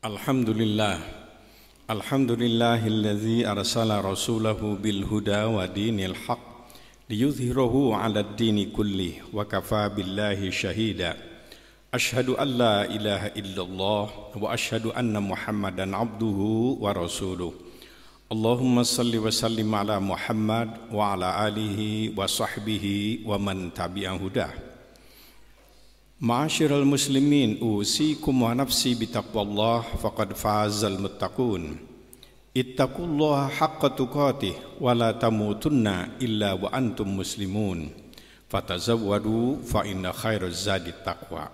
Alhamdulillah. Alhamdulillahilladzi arsala rasulahu bil huda wa dinil haq liyuzhirahu 'alad dini kulli wa kafa billahi syahida. Asyhadu an la ilaha illallah wa asyhadu anna Muhammadan abduhu wa rasuluh. Allahumma salli wa sallim ala Muhammad wa ala alihi wa sahbihi wa man tabi'ahu hudah. Ma'asyiral muslimin, usikum wa nafsi bitaqwallah faqad fazal muttaqun. Ittaqullaha haqqa tuqatih wa la tamutunna illa wa antum muslimun. Fatazawwadu fa inna khairaz zadi taqwa.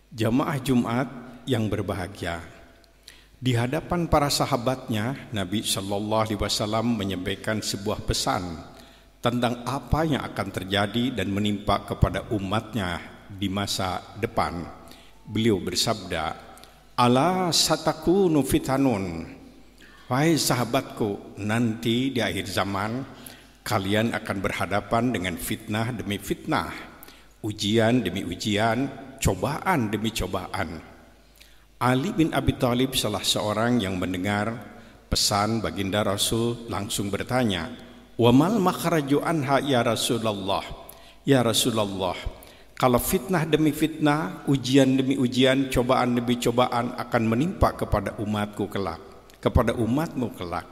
Jamaah Jumat yang berbahagia, di hadapan para sahabatnya Nabi sallallahu alaihi wasallam menyampaikan sebuah pesan tentang apa yang akan terjadi dan menimpa kepada umatnya di masa depan. Beliau bersabda, "Ala satakunu fitanun." Wahai sahabatku, nanti di akhir zaman kalian akan berhadapan dengan fitnah demi fitnah, ujian demi ujian, cobaan demi cobaan. Ali bin Abi Thalib, salah seorang yang mendengar pesan baginda Rasul, langsung bertanya, "Wa mal makhraju anha ya Rasulullah?" Ya Rasulullah, kalau fitnah demi fitnah, ujian demi ujian, cobaan demi cobaan akan menimpa kepada umatku kelak, kepada umatmu kelak,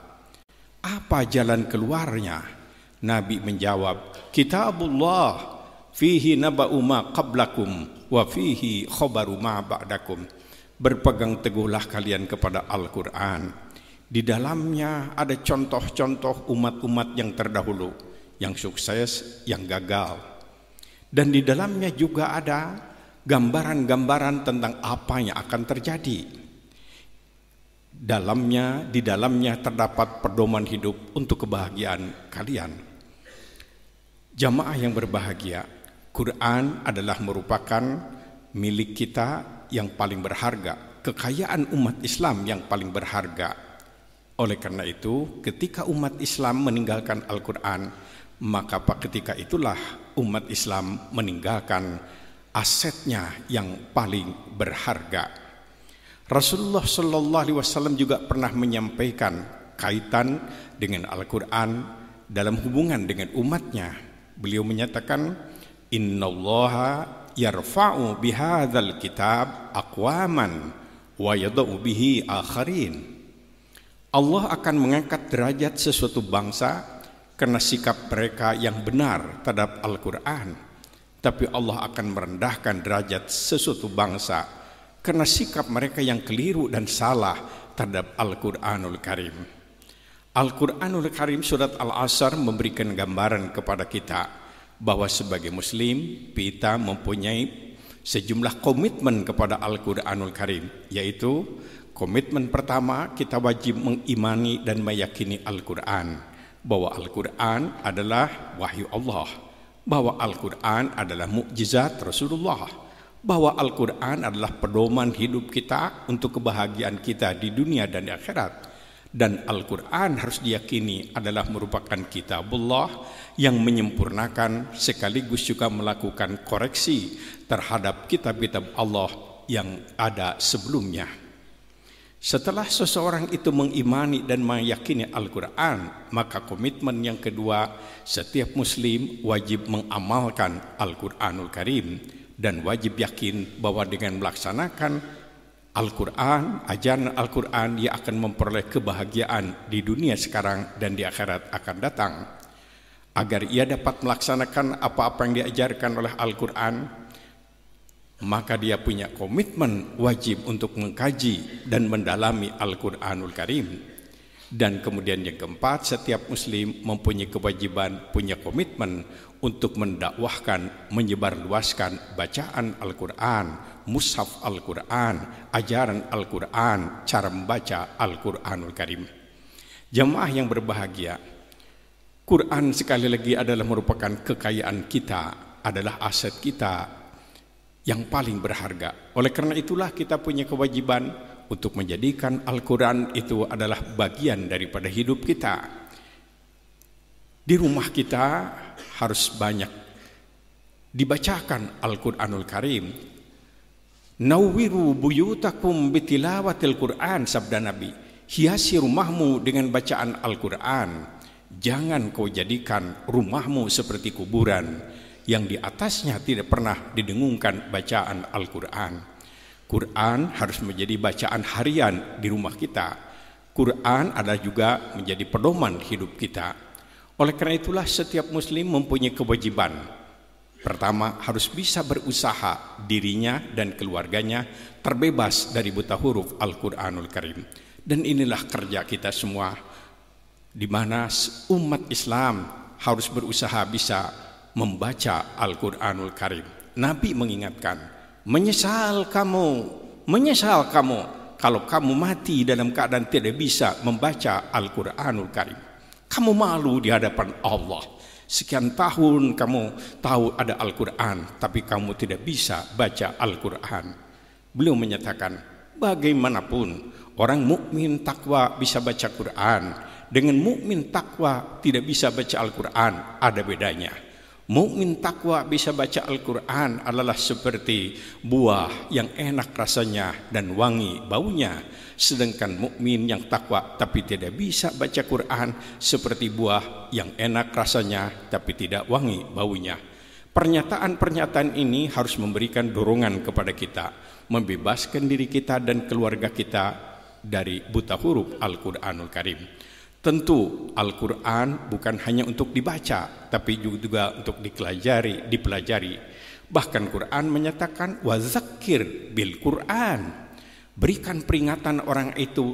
apa jalan keluarnya? Nabi menjawab, Kitabullah fihi naba'u ma qablakum wa fihi khabaru ma ba'dakum. Berpegang teguhlah kalian kepada Al-Quran. Di dalamnya ada contoh-contoh umat-umat yang terdahulu, yang sukses, yang gagal. Dan di dalamnya juga ada gambaran-gambaran tentang apa yang akan terjadi. Di dalamnya terdapat pedoman hidup untuk kebahagiaan kalian. Jamaah yang berbahagia, Quran adalah merupakan milik kita yang paling berharga, kekayaan umat Islam yang paling berharga. Oleh karena itu, ketika umat Islam meninggalkan Al-Quran, maka ketika itulah umat Islam meninggalkan asetnya yang paling berharga. Rasulullah Shallallahu Alaihi Wasallam juga pernah menyampaikan kaitan dengan Al-Quran dalam hubungan dengan umatnya. Beliau menyatakan, Innallaha yarfa'u bihadzal kitab aqwaman wa yada'u bihi akharin. Allah akan mengangkat derajat sesuatu bangsa karena sikap mereka yang benar terhadap Al-Quran. Tapi Allah akan merendahkan derajat sesuatu bangsa karena sikap mereka yang keliru dan salah terhadap Al-Quranul Karim. Al-Quranul Karim surat Al-Asr memberikan gambaran kepada kita bahwa sebagai muslim kita mempunyai sejumlah komitmen kepada Al-Quranul Karim, yaitu komitmen pertama, kita wajib mengimani dan meyakini Al-Quran, bahwa Al-Quran adalah wahyu Allah, bahwa Al-Quran adalah mukjizat Rasulullah, bahwa Al-Quran adalah pedoman hidup kita untuk kebahagiaan kita di dunia dan di akhirat. Dan Al-Quran harus diyakini adalah merupakan kitabullah yang menyempurnakan sekaligus juga melakukan koreksi terhadap kitab-kitab Allah yang ada sebelumnya. Setelah seseorang itu mengimani dan meyakini Al-Quran, maka komitmen yang kedua, setiap muslim wajib mengamalkan Al-Quranul Karim dan wajib yakin bahwa dengan melaksanakan Al-Quran, ajaran Al-Quran, ia akan memperoleh kebahagiaan di dunia sekarang dan di akhirat akan datang. Agar ia dapat melaksanakan apa-apa yang diajarkan oleh Al-Quran, maka dia punya komitmen wajib untuk mengkaji dan mendalami Al-Quranul Karim. Dan kemudian yang keempat, setiap muslim mempunyai kewajiban, punya komitmen untuk mendakwahkan, menyebarluaskan bacaan Al-Quran, mushaf Al-Quran, ajaran Al-Quran, cara membaca Al-Quranul Karim. Jamaah yang berbahagia, Quran sekali lagi adalah merupakan kekayaan kita, adalah aset kita yang paling berharga. Oleh karena itulah kita punya kewajiban untuk menjadikan Al-Quran itu adalah bagian daripada hidup kita. Di rumah kita harus banyak dibacakan Al-Quranul Karim. Nawwiru buyutakum bitilawatil Qur'an, sabda Nabi. Hiasi rumahmu dengan bacaan Al-Quran. Jangan kau jadikan rumahmu seperti kuburan yang di atasnya tidak pernah didengungkan bacaan Al-Quran. Quran harus menjadi bacaan harian di rumah kita. Quran adalah juga menjadi pedoman hidup kita. Oleh karena itulah setiap muslim mempunyai kewajiban. Pertama, harus bisa berusaha dirinya dan keluarganya terbebas dari buta huruf Al-Quranul Karim. Dan inilah kerja kita semua, di mana umat Islam harus berusaha bisa membaca Al-Quranul Karim. Nabi mengingatkan, menyesal kamu kalau kamu mati dalam keadaan tidak bisa membaca Al-Quranul Karim. Kamu malu di hadapan Allah. Sekian tahun kamu tahu ada Al-Quran, tapi kamu tidak bisa baca Al-Quran. Beliau menyatakan, bagaimanapun orang mukmin takwa bisa baca Quran, dengan mukmin takwa tidak bisa baca Al-Quran ada bedanya. Mukmin takwa bisa baca Al-Quran adalah seperti buah yang enak rasanya dan wangi baunya. Sedangkan mukmin yang takwa tapi tidak bisa baca Quran seperti buah yang enak rasanya tapi tidak wangi baunya. Pernyataan-pernyataan ini harus memberikan dorongan kepada kita, membebaskan diri kita dan keluarga kita dari buta huruf Al-Quranul Karim. Tentu Al-Quran bukan hanya untuk dibaca, tapi juga untuk dipelajari. Bahkan Quran menyatakan wazakir bil Quran. Berikan peringatan orang itu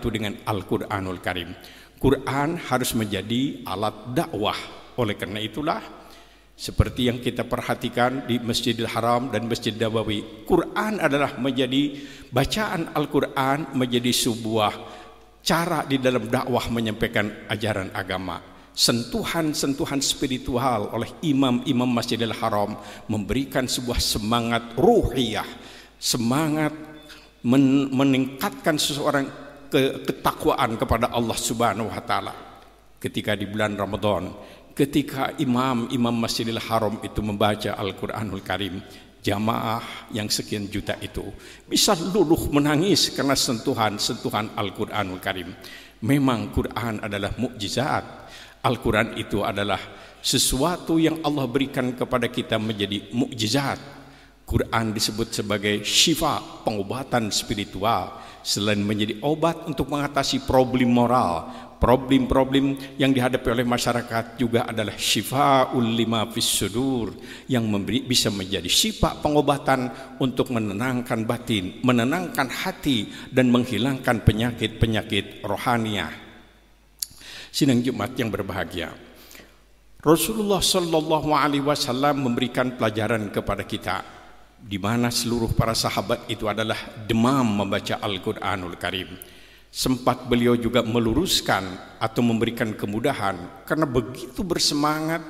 dengan Al-Quranul Karim. Quran harus menjadi alat dakwah. Oleh karena itulah, seperti yang kita perhatikan di Masjidil Haram dan Masjid Nabawi, Quran adalah menjadi bacaan Al-Quran menjadi sebuah cara di dalam dakwah menyampaikan ajaran agama. Sentuhan-sentuhan spiritual oleh imam-imam Masjidil Haram memberikan sebuah semangat ruhiyah, semangat meningkatkan seseorang ketakwaan kepada Allah Subhanahu wa taala. Ketika di bulan Ramadan, ketika imam-imam Masjidil Haram itu membaca Al-Quranul Karim, jamaah yang sekian juta itu bisa luluh menangis karena sentuhan Al-Quranul Karim. Memang Quran adalah mukjizat. Al-Quran itu adalah sesuatu yang Allah berikan kepada kita menjadi mukjizat. Quran disebut sebagai syifa, pengobatan spiritual. Selain menjadi obat untuk mengatasi problem moral, problem-problem yang dihadapi oleh masyarakat juga adalah syifaul lima fis sudur, yang bisa menjadi syifa, pengobatan untuk menenangkan batin, menenangkan hati dan menghilangkan penyakit-penyakit rohaniah. Sidang Jumat yang berbahagia, Rasulullah Shallallahu Alaihi Wasallam memberikan pelajaran kepada kita, di mana seluruh para sahabat itu adalah demam membaca Al-Quranul Karim. Sempat beliau juga meluruskan atau memberikan kemudahan, karena begitu bersemangat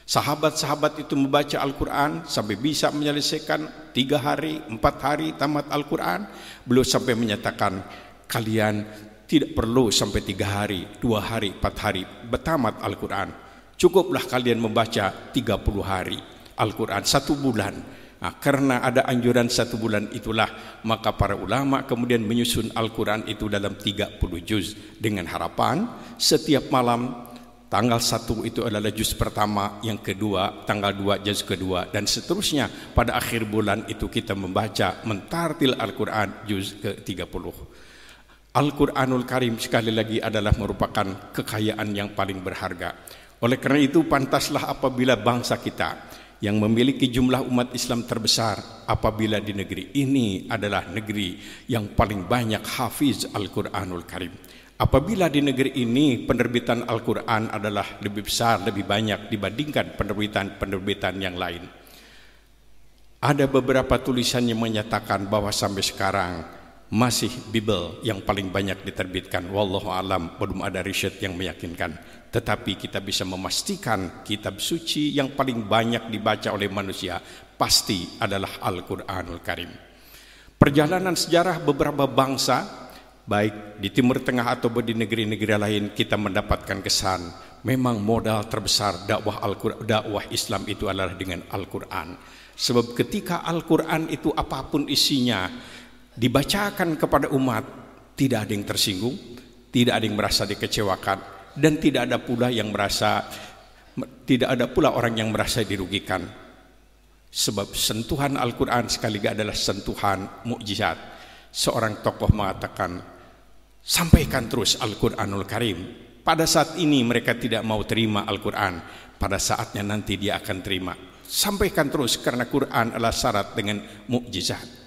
sahabat-sahabat itu membaca Al-Quran sampai bisa menyelesaikan 3 hari, 4 hari tamat Al-Quran. Beliau sampai menyatakan, kalian tidak perlu sampai 3 hari, 2 hari, 4 hari bertamat Al-Quran. Cukuplah kalian membaca 30 hari Al-Quran, 1 bulan. Nah, karena ada anjuran 1 bulan itulah, maka para ulama kemudian menyusun Al-Quran itu dalam 30 juz, dengan harapan setiap malam tanggal 1 itu adalah juz pertama, yang kedua tanggal 2 juz kedua, dan seterusnya. Pada akhir bulan itu kita membaca mentartil Al-Quran juz ke-30. Al-Quranul Karim sekali lagi adalah merupakan kekayaan yang paling berharga. Oleh karena itu pantaslah apabila bangsa kita yang memiliki jumlah umat Islam terbesar, apabila di negeri ini adalah negeri yang paling banyak hafiz Al-Quranul Karim, apabila di negeri ini penerbitan Al-Quran adalah lebih besar, lebih banyak dibandingkan penerbitan yang lain. Ada beberapa tulisan yang menyatakan bahwa sampai sekarang masih Bible yang paling banyak diterbitkan. Wallahu alam, belum ada riset yang meyakinkan. Tetapi kita bisa memastikan kitab suci yang paling banyak dibaca oleh manusia pasti adalah Al-Quranul Karim. Perjalanan sejarah beberapa bangsa, baik di Timur Tengah atau di negeri-negeri lain, kita mendapatkan kesan memang modal terbesar dakwah Islam itu adalah dengan Al-Quran. Sebab ketika Al-Quran itu apapun isinya dibacakan kepada umat, tidak ada yang tersinggung, tidak ada yang merasa dikecewakan, dan tidak ada pula orang yang merasa dirugikan. Sebab sentuhan Al-Quran sekaligus adalah sentuhan mukjizat. Seorang tokoh mengatakan, sampaikan terus Al-Quranul Karim. Pada saat ini mereka tidak mau terima Al-Quran, pada saatnya nanti dia akan terima. Sampaikan terus, karena Quran adalah syarat dengan mukjizat.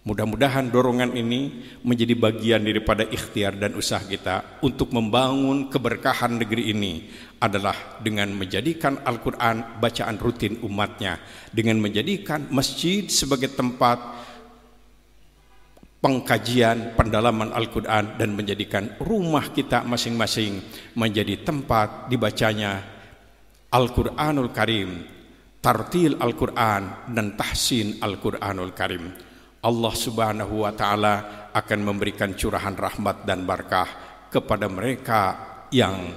Mudah-mudahan dorongan ini menjadi bagian daripada ikhtiar dan usaha kita untuk membangun keberkahan negeri ini adalah dengan menjadikan Al-Quran bacaan rutin umatnya, dengan menjadikan masjid sebagai tempat pengkajian, pendalaman Al-Quran, dan menjadikan rumah kita masing-masing menjadi tempat dibacanya Al-Quranul Karim, tartil Al-Quran, dan tahsin Al-Quranul Karim. Allah Subhanahu wa Ta'ala akan memberikan curahan rahmat dan barakah kepada mereka yang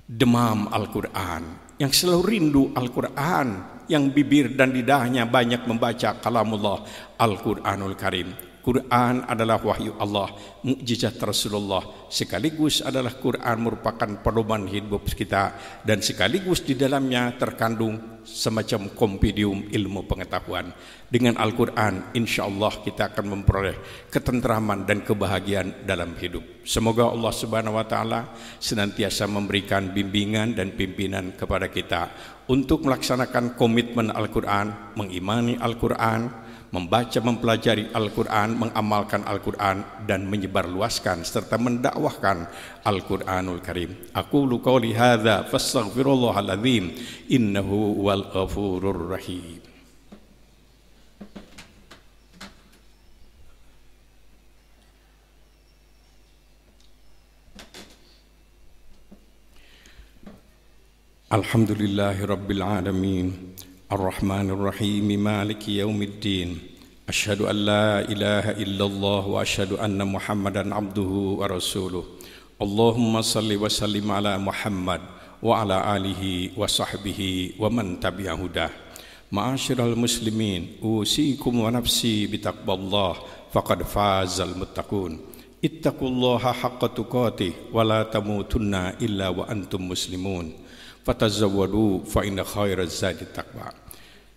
demam Al-Quran, yang selalu rindu Al-Quran, yang bibir dan lidahnya banyak membaca kalamullah Al-Quranul Karim. Quran adalah wahyu Allah, mukjizat Rasulullah, sekaligus adalah Quran merupakan pedoman hidup kita, dan sekaligus di dalamnya terkandung semacam kompendium ilmu pengetahuan. Dengan Al-Quran insyaallah kita akan memperoleh ketentraman dan kebahagiaan dalam hidup. Semoga Allah Subhanahu wa Ta'ala senantiasa memberikan bimbingan dan pimpinan kepada kita untuk melaksanakan komitmen Al-Quran, mengimani Al-Quran, membaca, mempelajari Al-Quran, mengamalkan Al-Quran, dan menyebarluaskan serta mendakwahkan Al-Quranul Karim. Aqulu qawli hadza fastaghfirullahal azim innahu wal ghafurur rahim. Alhamdulillahi rabbil alamin, Ar-Rahmanir Rahim, Maliki Yaumiddin. Asyhadu an la ilaha illallah wa asyhadu anna Muhammadan abduhu wa rasuluh. Allahumma salli wa sallim ala Muhammad wa ala alihi wa sahbihi wa man tabi'a hudah. Ma'asyiral muslimin, usikum wa nafsi bitaqwallah faqad fazal muttaqun. Ittaqullaha haqqa tuqatih wa la tamutunna illa wa antum muslimun. Fatazawwadu fa inna khairaz zadi taqwa.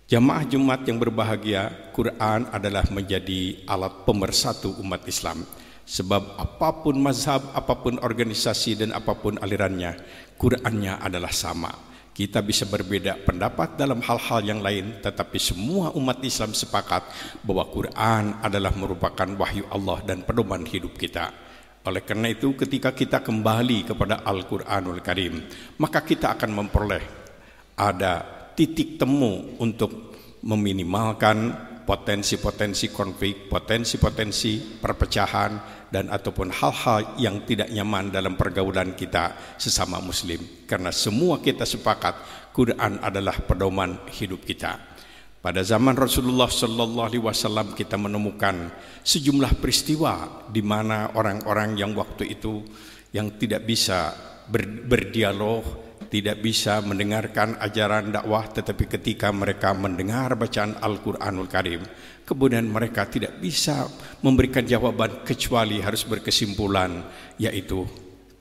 Jamaah Jumat yang berbahagia, Quran adalah menjadi alat pemersatu umat Islam. Sebab apapun mazhab, apapun organisasi, dan apapun alirannya, Qurannya adalah sama. Kita bisa berbeda pendapat dalam hal-hal yang lain, tetapi semua umat Islam sepakat bahwa Quran adalah merupakan wahyu Allah dan pedoman hidup kita. Oleh karena itu, ketika kita kembali kepada Al-Quranul Karim, maka kita akan memperoleh ada titik temu untuk meminimalkan potensi-potensi konflik, potensi-potensi perpecahan, dan ataupun hal-hal yang tidak nyaman dalam pergaulan kita sesama muslim. Karena semua kita sepakat Quran adalah pedoman hidup kita. Pada zaman Rasulullah sallallahu alaihi wasallam kita menemukan sejumlah peristiwa di mana orang-orang yang waktu itu yang tidak bisa berdialog, tidak bisa mendengarkan ajaran dakwah, tetapi ketika mereka mendengar bacaan Al-Quranul Karim, kemudian mereka tidak bisa memberikan jawaban kecuali harus berkesimpulan, yaitu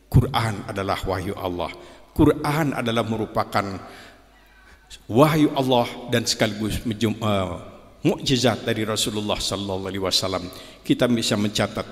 Quran adalah wahyu Allah. Quran adalah merupakan wahyu Allah dan sekaligus mukjizat dari Rasulullah sallallahu alaihi wasallam. Kita bisa mencatat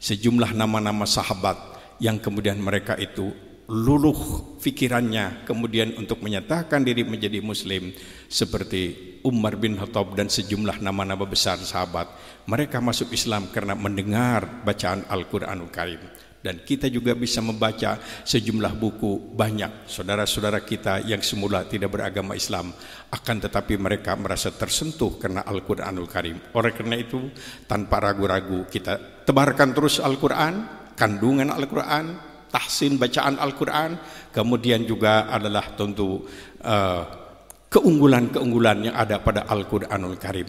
sejumlah nama-nama sahabat yang kemudian mereka itu luluh fikirannya kemudian untuk menyatakan diri menjadi muslim, seperti Umar bin Khattab dan sejumlah nama-nama besar sahabat. Mereka masuk Islam karena mendengar bacaan Al-Quranul Karim. Dan kita juga bisa membaca sejumlah buku, banyak saudara-saudara kita yang semula tidak beragama Islam, akan tetapi mereka merasa tersentuh karena Al-Quranul Karim. Oleh karena itu, tanpa ragu-ragu kita tebarkan terus Al-Quran, kandungan Al-Quran, tahsin bacaan Al-Quran. Kemudian juga adalah tentu keunggulan-keunggulan yang ada pada Al-Quranul Karim.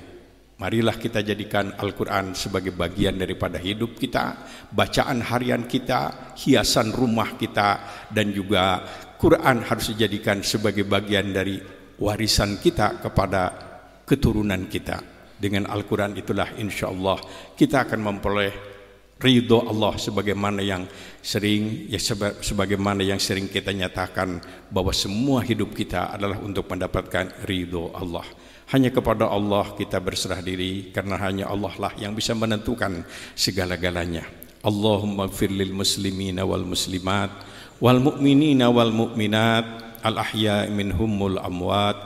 Marilah kita jadikan Al-Quran sebagai bagian daripada hidup kita, bacaan harian kita, hiasan rumah kita, dan juga Quran harus dijadikan sebagai bagian dari warisan kita kepada keturunan kita. Dengan Al-Quran itulah insya Allah kita akan memperoleh ridho Allah sebagaimana yang sering kita nyatakan bahwa semua hidup kita adalah untuk mendapatkan ridho Allah. Hanya kepada Allah kita berserah diri, karena hanya Allah lah yang bisa menentukan segala-galanya. Allahumma ighfir lil muslimina wal muslimat wal mu'minina wal mu'minat al ahya'i minhum wal amwat.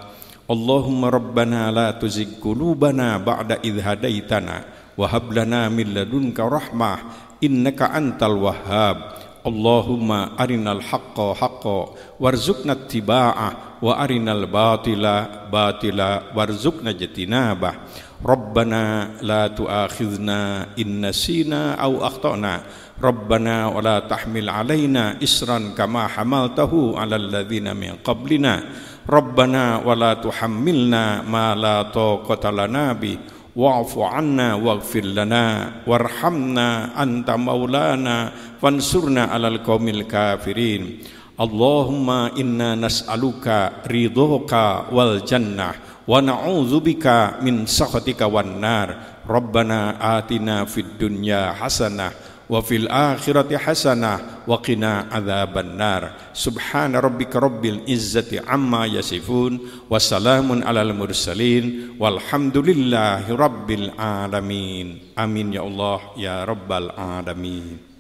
Allahumma rabbana la tuzigh qulubana ba'da idh hadaitana wa hab lana min ladunka rahmah innaka antal wahhab. Allahumma arinal haqqa haqqa warzuqna ittiba'ah wa arinal batila batila warzuqna ijtinabah. Rabbana la tu'akhidhna in nasina aw akhtana. Rabbana wa la tahmil alaina isran kama hamaltahu ala alladhina min qablina. Rabbana wa la tuhammilna ma la taqata lana bi wa'fu anna waghfir lana warhamna anta maulana fansurna alal qaumil kafirin. Allahumma inna nas'aluka ridhoka wal jannah wa na'udzubika min sakhatika wan nar. Rabbana atina fid dunya hasanah wa fil akhirati hasanah wa qina adzaban nar. Subhana rabbika rabbil izzati amma yasifun wa salamun alal mursalin walhamdulillahi rabbil alamin. Amin ya Allah ya rabbal alamin.